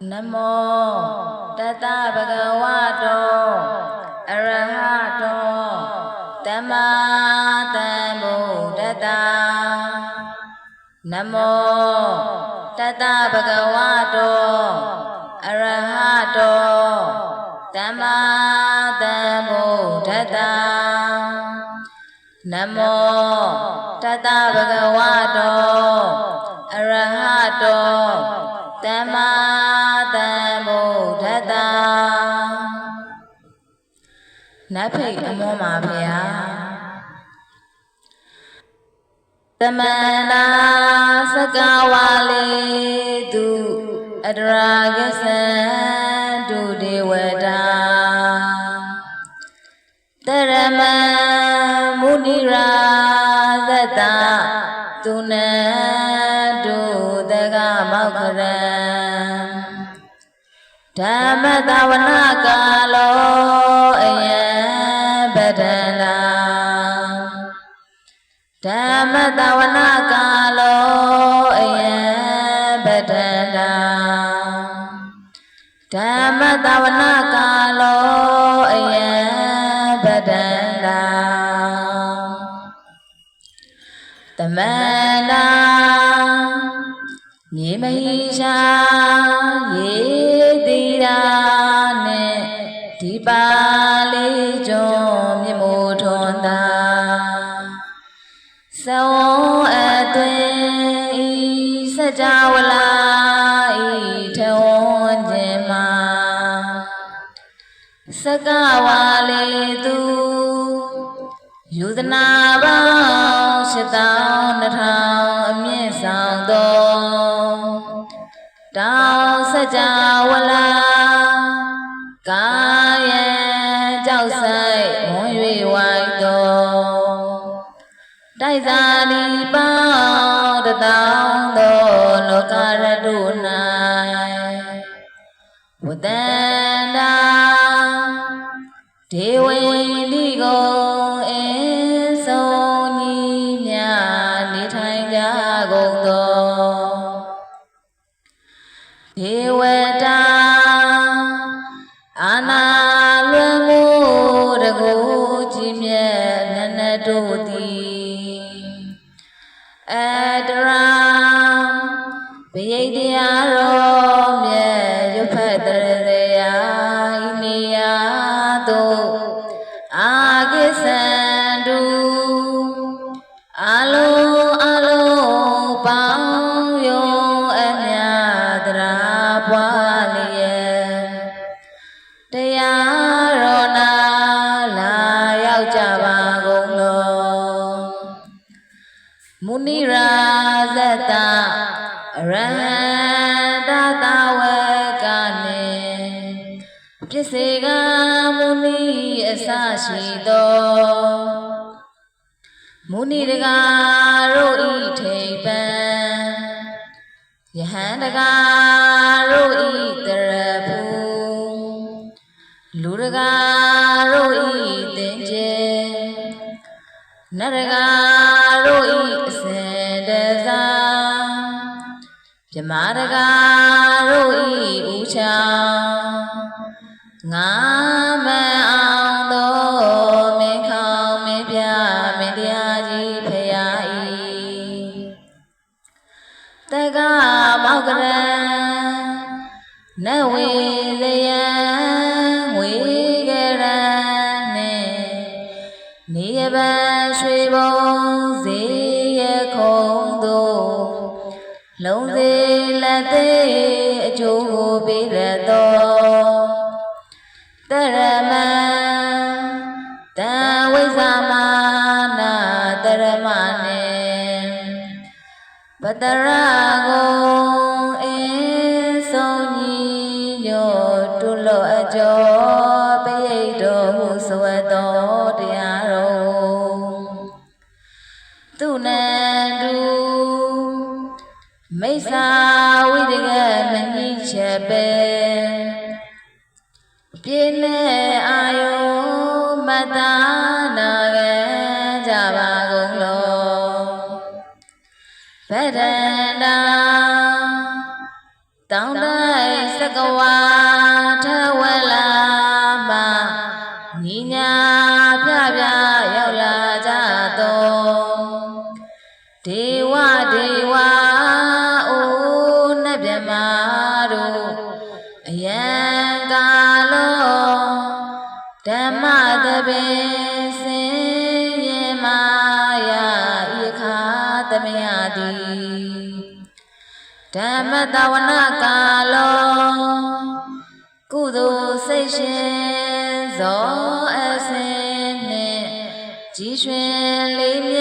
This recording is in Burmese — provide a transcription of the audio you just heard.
Namo Tata Bhagavato Arahato Dhamma Sambuddhassa Namo Tata Bhagavato Arahato Dhamma Sambuddhassa Namo Tata Bhagavato Arahato Dhamma Sambuddhassa နတ်ဖိတ်အမောမှာဖေဟာသမန္နာစကဝါလေသူအတရာကသံဒုဒေဝတာတရမမုနိရာသတ္တသူနဒုတကမောက္ခရံဓမ္မတဝနာကာလောအယံပဒနာဓမ္မတဝနာကာလောအယံပဒနာဓမ္မတဝနာကာလောအယံပဒနာသမန္တာမြေမဟိရှာရေတိရာနဲ့ဒီပါလေးကျော်မြေမိုးထွန်သာသဝံအတွင်ဤစကြဝဠာဤထဝံခြင်းမှာစကဝါလေးသူယူသနာပေါင်း8,200အမြင့်ဆောင်သောတောင်စကြဝဠာကာယံကြောက်ဆိုင်ဝွန်၍ဝိုက်တော်တိုက်စာဒီပေါင်း1,000သောလောကရတု၌ဝတ္တန္တာဒေဝိလိကိုအင်းဆုံးကြီးများနေထိုင်ကြကုန်သောဒေဝတာအာနာလွန်မှုတကူကြီးမြတ်နနတို့သည်အတရာဘိယိတရားတော်မြတ်ရုပ်ဖတ်တရရာဤနေရာသို့အာကိသန္တုအလုံးပေါင်းယုံအမြတ်တရာပွားလျက်တရားတော်နာလာရောက်ကြပါကုန်လောမုနိရာဇတ္တအရဟံတသဝကနှင့်ပစ္စေကမုနိအစရှိသောမုနိတကာတို့ဤထိပ်ပံယဟန်တကာတို့ဤတရဖူလူတကာတို့ဤသင်္ကျေနတ်တကာတို့ဤအစင်တစားမြမတကာတို့ဤဥချောင်းငါမအောင်သောမင်းခေါင်မင်းပြမင်းတရားကြီးဖရာဤတကမောက္ကရံနဝေလယံငွေကရံနှင့်နေရပန်ရွှေဘုံဇေယခုံတို့လုံးစေလက်သေးအကျိုးပေးရသောတရမံတံဝိဇ္ဇာမာနာတရမနှင့်ပတရကုံအင်းဆုံးကြီးညိုတုလောအကျော်ပိယိတ်တော်မူစဝတ်တော်တရားတော်သူနန္တုမိစ္ဆာဝိတကမညိချက်ပဲပြင်းနဲ့အာယုမတ္တနာခံကြပါကုန်လောဗဒန္တာတောင်းတိုင်းစ ကဝါထဝလာမညီညာပြပြရောက်လာကြသောဒေဝဒေဝအိုးနတ်မြတ်မာတို့အယံကာလောဓမ္မသဘင်စင်ရင်မာယာဤခါသမယတိဓမ္မတဝနာကာလောကုသိုလ်စိတ်ရှင်ဇောအစင်နှင့်ကြည်ရွှင်လေးမြ